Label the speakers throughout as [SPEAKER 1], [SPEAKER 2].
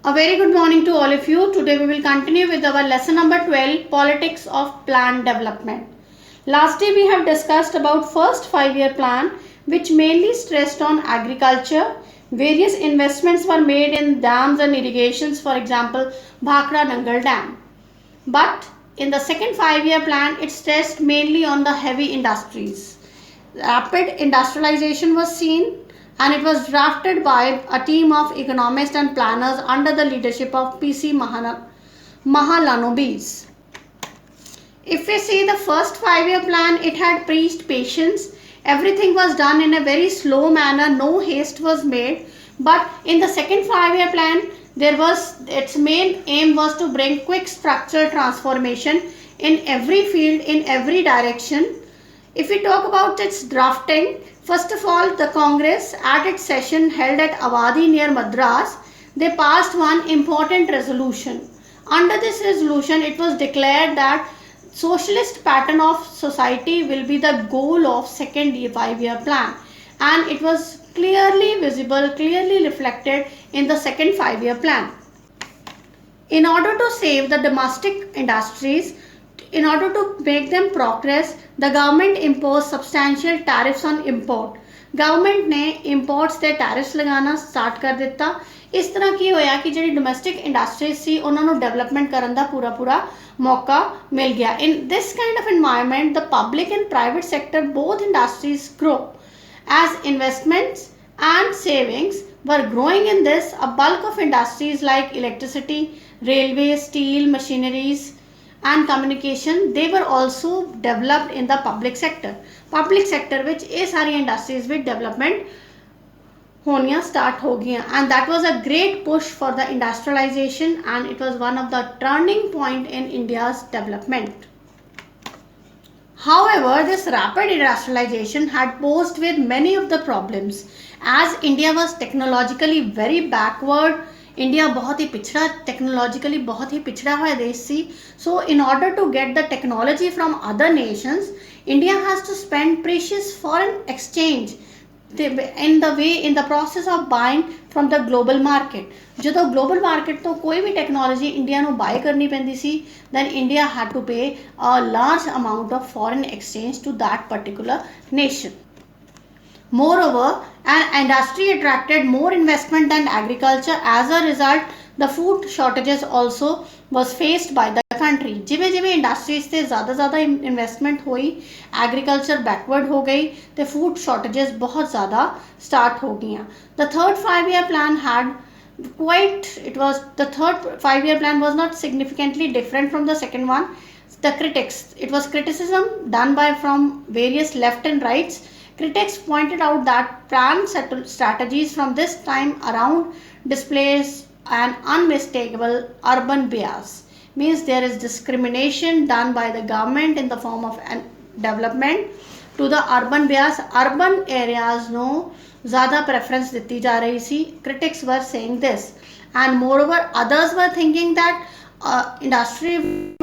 [SPEAKER 1] A very good morning to all of you. Today we will continue with our lesson number 12, Politics of Plan Development. Last day we have discussed about first 5-year plan, which mainly stressed on agriculture. Various investments were made in dams and irrigations, for example, Bhakra Nangal Dam. But in the second 5-year plan, it stressed mainly on the heavy industries. Rapid industrialization was seen, and it was drafted by a team of economists and planners under the leadership of P.C. Mahalanobis. If we see the first 5-year plan, it had preached patience. Everything was done in a very slow manner, no haste was made. But in the second 5-year plan, its main aim was to bring quick structural transformation in every field, in every direction. If we talk about its drafting, first of all, the Congress at its session held at Awadhi near Madras, they passed one important resolution. Under this resolution, it was declared that socialist pattern of society will be the goal of second 5-year plan, and it was clearly visible, clearly reflected in the second 5-year plan. In order to save the domestic industries, in order to make them progress, the government imposed substantial tariffs on import. Government ने imports ते tariffs लगाना start कर दिता। इस तरह की होया कि ਜਿਹੜੀ ਡੋਮੈਸਟਿਕ ਇੰਡਸਟਰੀਜ਼ ਸੀ ਉਹਨਾਂ ਨੂੰ ਡਿਵੈਲਪਮੈਂਟ ਕਰਨ ਦਾ ਪੂਰਾ ਮੌਕਾ ਮਿਲ ਗਿਆ। In this kind of environment, the public and private sector, both industries grow. As investments and savings were growing in this, a bulk of industries like electricity, railways, steel, machineries, and communication, they were also developed in the public sector which is सारी industries with development होनिया start हो गया, and that was a great push for the industrialization, and it was one of the turning point in India's development. However, this rapid industrialization had posed with many of the problems. As India was technologically very backward, India बहुत ही पिछड़ा, technologically बहुत ही पिछड़ा हुआ देश सी. So in order to get the technology from other nations, India has to spend precious foreign exchange in the process of buying from the global market. ਜਦੋਂ global market ਤੋਂ ਕੋਈ ਵੀ ਟੈਕਨੋਲੋਜੀ ਇੰਡੀਆ ਨੂੰ ਬਾਏ ਕਰਨੀ ਪੈਂਦੀ ਸੀ, then India had to pay a large amount of foreign exchange to that particular nation. Moreover, an industry attracted more investment than agriculture. As a result, the food shortages also was faced by the country. जिवें जिवें industries से ज़्यादा investment हुई, agriculture backward हो गई, तो food shortages बहुत ज़्यादा स्टार्ट हो गई. The third 5-year plan the third 5-year plan was not significantly different from the second one. It was criticism done from various left and rights. Critics pointed out that plan strategies from this time around displays an unmistakable urban bias. Means there is discrimination done by the government in the form of development to the urban bias. Urban areas no ज़्यादा preference दिती जा रही सी. Critics were saying this, and moreover others were thinking that industry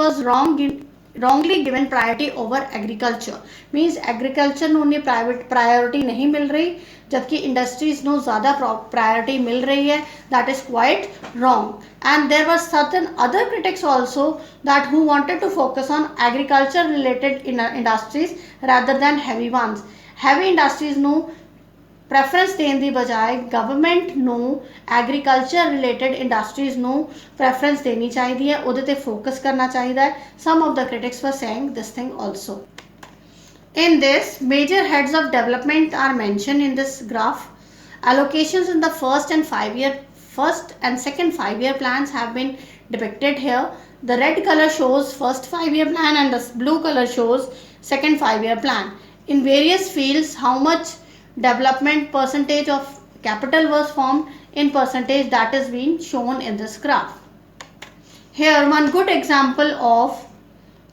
[SPEAKER 1] was wrongly given priority over agriculture. Means agriculture ਨੂੰ उन्हें priority नहीं मिल रही, जबकि industries ਨੂੰ ज़्यादा priority मिल रही है. That is quite wrong. And there were certain other critics also that who wanted to focus on agriculture related industries rather than heavy ones. Heavy industries ਨੂੰ preference देने ਦੀ बजाय गवर्नमेंट ਨੂੰ एग्रीकल्चर रिलेटेड इंडस्ट्रीज ਨੂੰ preference देनी चाहिए है, ਉਹਦੇ ਤੇ focus करना चाहिए है. Some of the critics were saying this thing also. In this, major heads of development are mentioned in this graph. Allocations in the first and second 5-year plans have been depicted here. The red color shows first 5-year plan and the blue color shows second 5-year plan. In various fields, how much development percentage of capital was formed in percentage, that is being shown in this graph. Here one good example of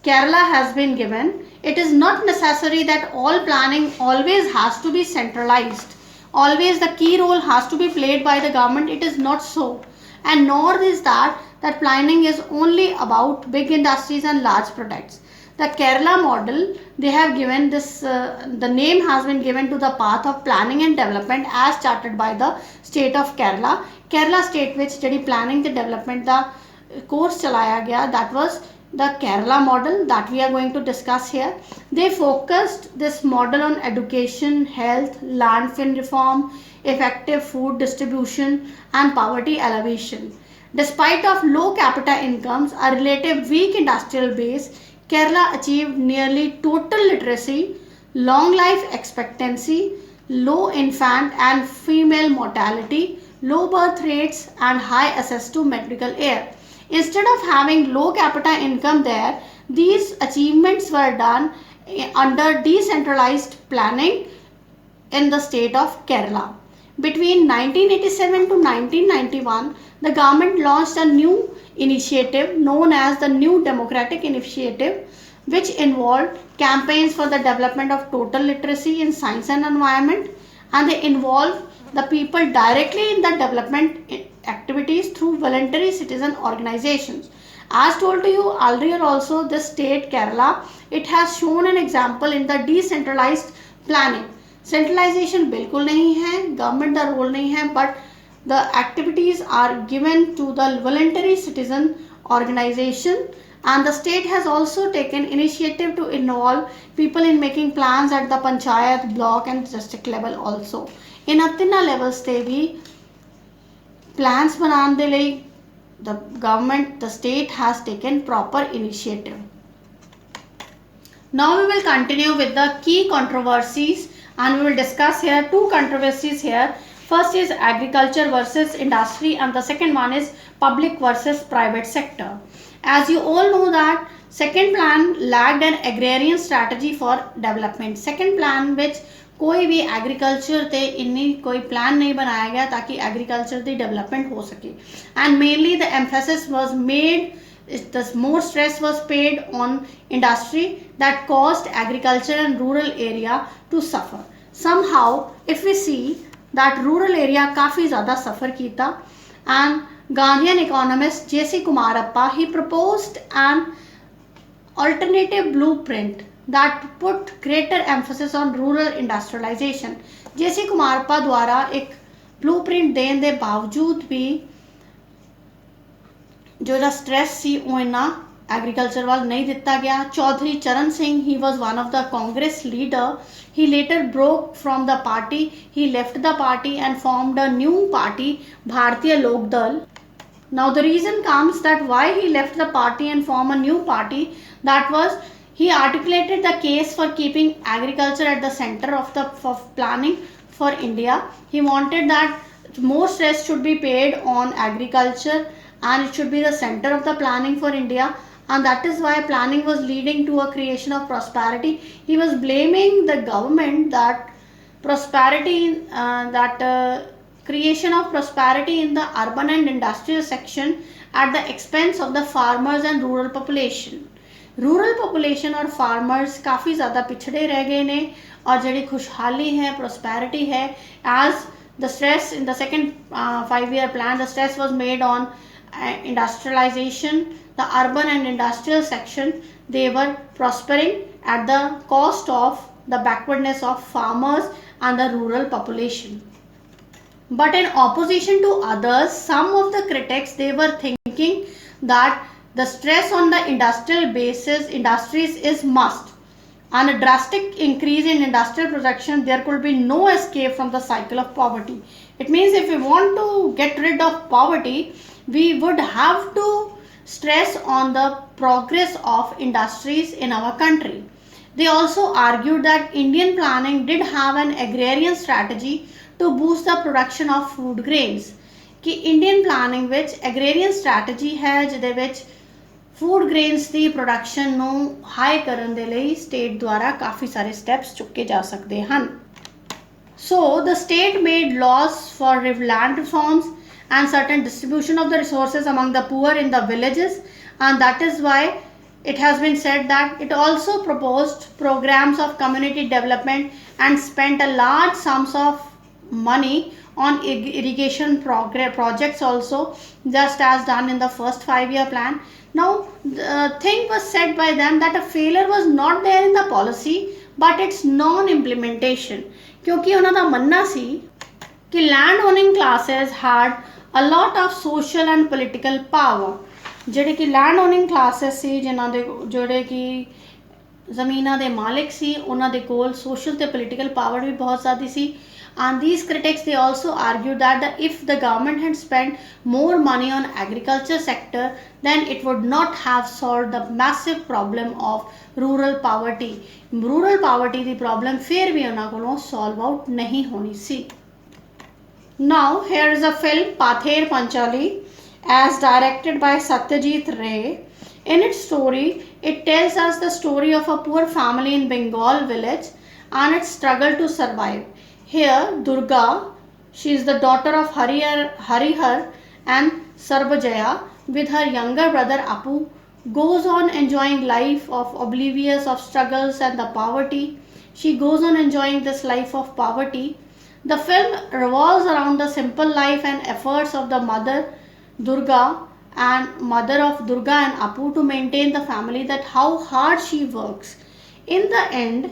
[SPEAKER 1] Kerala has been given. It is not necessary that all planning always has to be centralized. Always the key role has to be played by the government. It is not so, and nor is that planning is only about big industries and large products. The Kerala model, they have given this, the name has been given to the path of planning and development as charted by the state of Kerala. Kerala state which ਜਿਹੜੀ planning ਤੇ development ਦਾ course ਚਲਾਇਆ ਗਿਆ, that was the Kerala model that we are going to discuss here. They focused this model on education, health, landfill reform, effective food distribution and poverty alleviation. Despite of low capita incomes, a relative weak industrial base, Kerala achieved nearly total literacy, long life expectancy, low infant and female mortality, low birth rates and high access to medical care. Instead of having low capita income there, these achievements were done under decentralized planning in the state of Kerala. Between 1987 to 1991, the government launched a new initiative known as the New Democratic Initiative, which involved campaigns for the development of total literacy in science and environment, and they involved the people directly in the development activities through voluntary citizen organizations. As told to you earlier also, this state Kerala, it has shown an example in the decentralized planning. Centralization बिल्कुल नहीं है, government का role नहीं है, but the activities are given to the voluntary citizen organization, and the state has also taken initiative to involve people in making plans at the panchayat, block and district level also. In ਤਿੰਨਾਂ levels ਤੇ भी plans बनाने ਦੇ ਲਈ the government, the state has taken proper initiative. Now we will continue with the key controversies, and we will discuss here two controversies here. First is agriculture versus industry, and the second one is public versus private sector. As you all know that second plan lacked an agrarian strategy for development. Second plan which कोई भी agriculture ते इन्नी कोई plan नहीं बनाया गया ताकि agriculture की डेवलपमेंट हो सके, and mainly the emphasis was made, the more stress was paid on industry that caused agriculture and rural area to suffer. Somehow if we see that rural area काफ़ी ज़्यादा suffer कीता, and Ghanaian economist J.C. Kumarappa, he proposed an alternative blueprint that put greater emphasis on rural industrialization. J.C. Kumarappa द्वारा एक blueprint देने दे बावजूद भी जो दा स्ट्रेस सी वो इन्ना एग्रीकल्चर वाल नहीं दिता गया. चौधरी चरण Singh, he was one of the Congress leader. He later broke from the party. He left the party and formed a new party, Bharatiya Lok Dal. Now the reason comes that why he left the party and formed a new party, that was he articulated the case for keeping agriculture at the center of the planning for India. He wanted that more stress should be paid on agriculture and it should be the center of the planning for India, and that is why planning was leading to a creation of prosperity. He was blaming the government that prosperity, creation of prosperity in the urban and industrial section at the expense of the farmers and rural population. Rural population और farmers काफ़ी ज़्यादा पिछड़े रह गए ने, और जड़ी खुशहाली है, प्रोस्पेरिटी है, as the stress in the second 5-year plan, the stress was made on industrialization, the urban and industrial section, they were prospering at the cost of the backwardness of farmers and the rural population. But in opposition to others, some of the critics, they were thinking that the stress on the industrial basis, industries is must, and a drastic increase in industrial production, there could be no escape from the cycle of poverty. It means if we want to get rid of poverty, we would have to stress on the progress of industries in our country. They also argued that Indian planning did have an agrarian strategy to boost the production of food grains. कि Indian planning which agrarian strategy है जिदे which food grains की production ਨੂੰ high ਕਰਨ ਦੇ ਲਈ state ਦੁਆਰਾ ਕਾਫੀ ਸਾਰੇ ਸਟੈਪਸ ਚੁੱਕੇ ਜਾ ਸਕਦੇ ਹਨ. So the state made laws for land reforms and certain distribution of the resources among the poor in the villages, and that is why it has been said that it also proposed programs of community development and spent a large sums of money on irrigation projects also, just as done in the first 5-year plan. Now the thing was said by them that a failure was not there in the policy but its non implementation, क्योंकि ਉਹਨਾਂ ਦਾ ਮੰਨਣਾ ਸੀ कि land owning classes had a lot of social and political power. ਜਿਹੜੇ कि land owning classes सी जिन्हां दे ਜਿਹੜੇ कि ਜ਼ਮੀਨਾਂ ਦੇ ਮਾਲਿਕ ਸੀ ਉਹਨਾਂ ਦੇ ਕੋਲ ਸੋਸ਼ਲ ਤੇ ਪੋਲੀਟੀਕਲ ਪਾਵਰ ਵੀ ਬਹੁਤ ਜ਼ਿਆਦਾ ਸੀ। And these critics, they also argued that if the government had spent more money on agriculture sector, then it would not have solved the massive problem of rural poverty. Rural poverty the problem ਫਿਰ ਵੀ ਉਹਨਾਂ ਕੋਲੋਂ solve out नहीं होनी सी। Now here is a film Pather Panchali as directed by Satyajit Ray. In its story, it tells us the story of a poor family in Bengal village and its struggle to survive. Here, Durga, she is the daughter of Harihar and Sarvajaya, with her younger brother Apu, goes on enjoying life of oblivious of struggles and the poverty. She goes on enjoying this life of poverty. The film revolves around the simple life and efforts of the mother Durga and Apu to maintain the family, that how hard she works. In the end,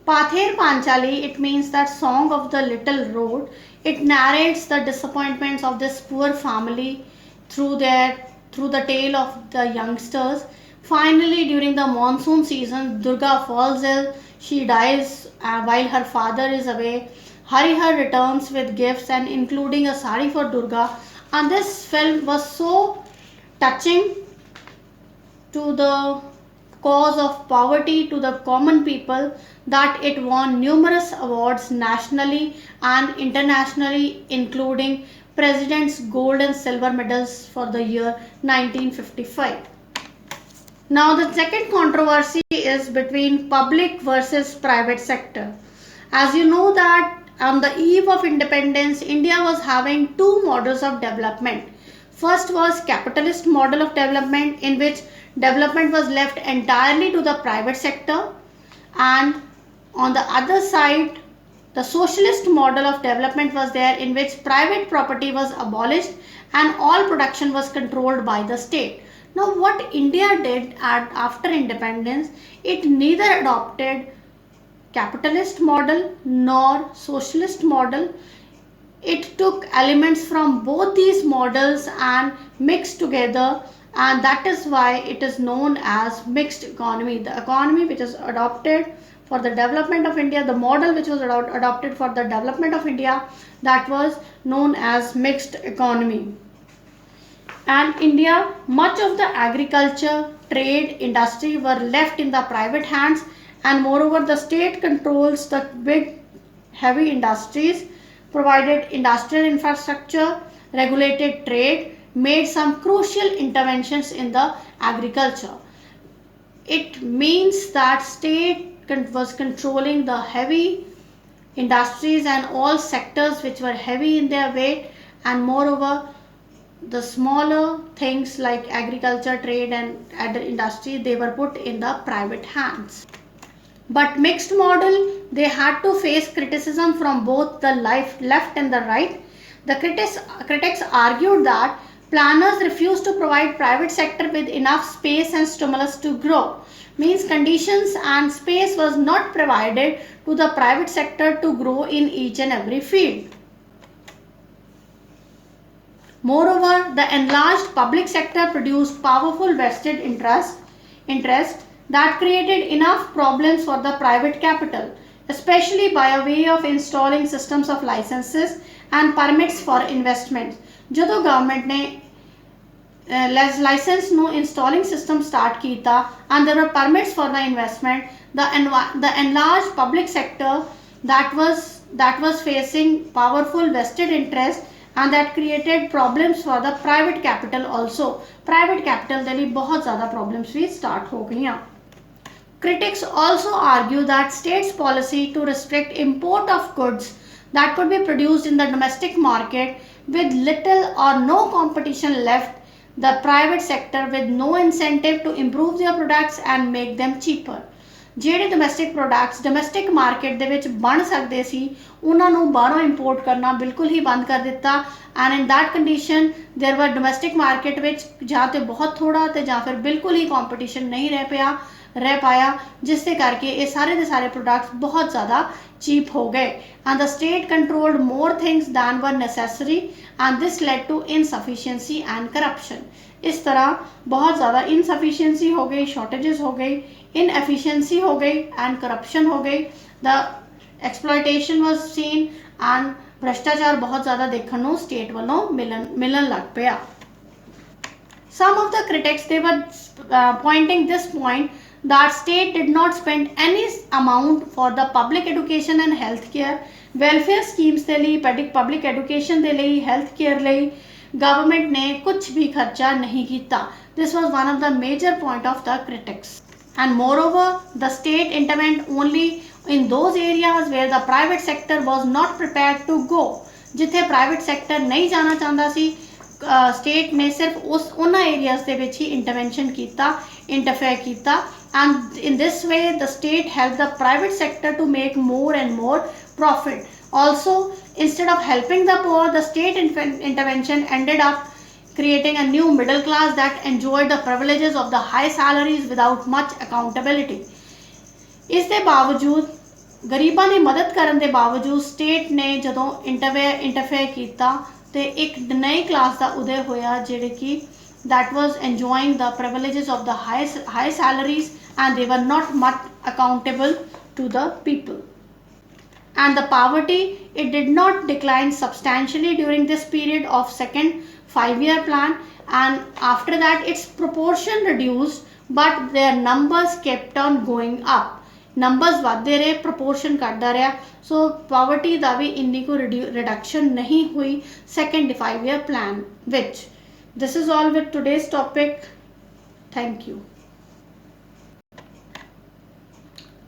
[SPEAKER 1] Pather Panchali, it means that song of the little road. It narrates the disappointments of this poor family through the tale of the youngsters. Finally, during the monsoon season, Durga falls ill. She dies while her father is away. Harihar returns with gifts and including a sari for Durga. And this film was so touching to the cause of poverty, to the common people, that it won numerous awards nationally and internationally, including President's Gold and Silver medals for the year 1955. Now the second controversy is between public versus private sector. As you know that on the eve of independence, India was having two models of development. First was capitalist model of development, in which development was left entirely to the private sector, and on the other side the socialist model of development was there, in which private property was abolished and all production was controlled by the state. Now what India did after independence, it neither adopted capitalist model nor socialist model. It took elements from both these models and mixed together, and that is why it is known as mixed economy. The economy which is adopted for the development of India, the model which was adopted for the development of India, that was known as mixed economy. And India, much of the agriculture, trade, industry were left in the private hands, and moreover the state controls the big heavy industries, provided industrial infrastructure, regulated trade, made some crucial interventions in the agriculture. It means that state was controlling the heavy industries and all sectors which were heavy in their weight, and moreover the smaller things like agriculture, trade and other industry, they were put in the private hands. But mixed model, they had to face criticism from both the left and the right. The critics argued that planners refused to provide private sector with enough space and stimulus to grow. Means conditions and space was not provided to the private sector to grow in each and every field. Moreover, the enlarged public sector produced powerful vested interest that created enough problems for the private capital, especially by a way of installing systems of licenses and permits for investments. ਜਦੋਂ government ਨੇ license ਨੂੰ installing system start ਕੀਤਾ and there were permits for the investment, the enlarged public sector that was facing powerful vested interest, and that created problems for the private capital also. Private capital ਦੇ ਲਈ ਬਹੁਤ ਜ਼ਿਆਦਾ problems ਵੀ start ਹੋ ਗਈਆਂ. Critics also argue that states' policy to restrict import of goods that could be produced in the domestic market with little or no competition left the private sector with no incentive to improve their products and make them cheaper. ਜਿਹੜੇ domestic products domestic market ਦੇ ਵਿੱਚ ਬਣ ਸਕਦੇ ਸੀ ਉਹਨਾਂ ਨੂੰ ਬਾਹਰੋਂ import ਕਰਨਾ ਬਿਲਕੁਲ ਹੀ ਬੰਦ ਕਰ ਦਿੱਤਾ। And in that condition there were domestic market ਵਿੱਚ ਜਾਂ ਤੇ ਬਹੁਤ ਥੋੜਾ ਤੇ ਜਾਂ ਫਿਰ ਬਿਲਕੁਲ ਹੀ ਕੰਪੀਟੀਸ਼ਨ ਨਹੀਂ ਰਹਿ ਪਾਇਆ ਜਿਸ ਦੇ ਕਰਕੇ ਇਹ ਸਾਰੇ ਦੇ ਸਾਰੇ ਪ੍ਰੋਡਕਟਸ ਬਹੁਤ ਜ਼ਿਆਦਾ ਚੀਪ ਹੋ ਗਏ। And the state controlled more things than were necessary and this led to insufficiency and corruption। इस तरह बहुत ज़्यादा इनसफिशिएंसी हो गई, शॉर्टेजेस हो गई, इनएफिशिएंसी हो गई एंड करप्शन हो गई, the exploitation was scene and भ्रष्टाचार बहुत ज़्यादा देखने ਨੂੰ स्टेट ਵੱਲੋਂ मिलन लग पिया। Some of the critics they were pointing this point that state did not spend any amount for the public education and health care, welfare schemes ਦੇ ਲਈ, public education ਦੇ ਲਈ, health care ਲਈ गवर्नमेंट ने कुछ भी खर्चा नहीं किया। This was one of the major point of the critics. And more over the state intervened only in those areas where the private sector was not prepared to go. जिथे private sector नहीं जाना चाहता सी state ने सिर्फ उस उन्होंने areas के ही इंटरवेंशन किया, इंटरफेयर किया। And in this way the state help the private sector to make more and more profit. Also, instead of helping the poor, the state intervention ended up creating a new middle class that enjoyed the privileges of the high salaries without much accountability। ਇਸ ਦੇ ਬਾਵਜੂਦ ਗਰੀਬਾਂ ਦੀ ਮਦਦ ਕਰਨ ਦੇ ਬਾਵਜੂਦ state ਨੇ ਜਦੋਂ ਇੰਟਰਫੇਅਰ ਕੀਤਾ ਤੇ ਇੱਕ ਨਈ ਕਲਾਸ ਦਾ ਉਦੈ ਹੋਇਆ ਜਿਹੜੇ ਕਿ that was enjoying the privileges of the high salaries and they were not much accountable to the people। And the poverty, it did not decline substantially during this period of second 5-year plan, and after that its proportion reduced but their numbers kept on going up। numbers ਵਧਦੇ ਰਹੇ, proportion ਘਟਦਾ ਰਿਹਾ। so poverty ਦਾ ਵੀ ਇੰਨੀ ਕੋ reduction ਨਹੀਂ ਹੋਈ second 5-year plan ਵਿੱਚ। this is all with today's topic। thank you।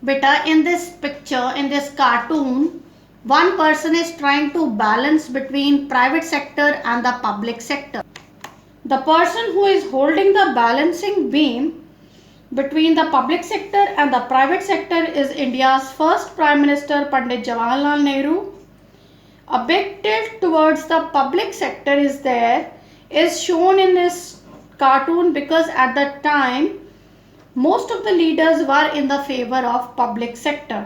[SPEAKER 1] Beta, in this picture, in this cartoon, one person is trying to balance between private sector and the public sector। The person who is holding the balancing beam between the public sector and the private sector is India's first Prime Minister Pandit Jawaharlal Nehru। A big tilt towards the public sector is shown in this cartoon because at that time most of the leaders were in the favor of public sector,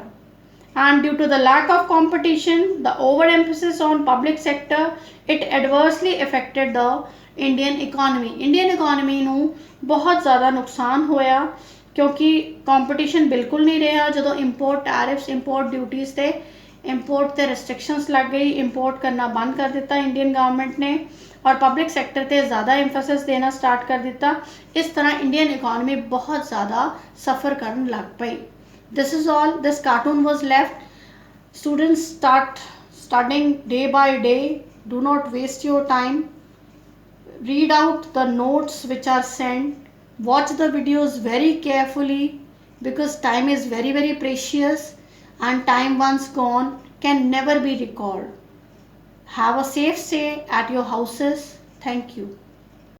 [SPEAKER 1] and due to the lack of competition, the overemphasis on public sector, it adversely affected the Indian economy। Indian economy ਨੂੰ बहुत ज़्यादा नुकसान होया क्योंकि competition बिल्कुल नहीं रहा। ਜਦੋਂ import tariffs, import duties ਤੇ import ਤੇ restrictions लग गई, import करना बंद कर दिता Indian government ने और पब्लिक सेक्टर पे ज़्यादा एम्फेसिस देना स्टार्ट कर दिता। इस तरह इंडियन इकोनॉमी बहुत ज़्यादा सफ़र करने लग पई। This is all this cartoon was left. Students start studying day by day. Do not waste your time. Read out the notes which are sent. Watch the videos very carefully because time is very very precious and time once gone can never be recalled। Have a safe stay at your houses। Thank you।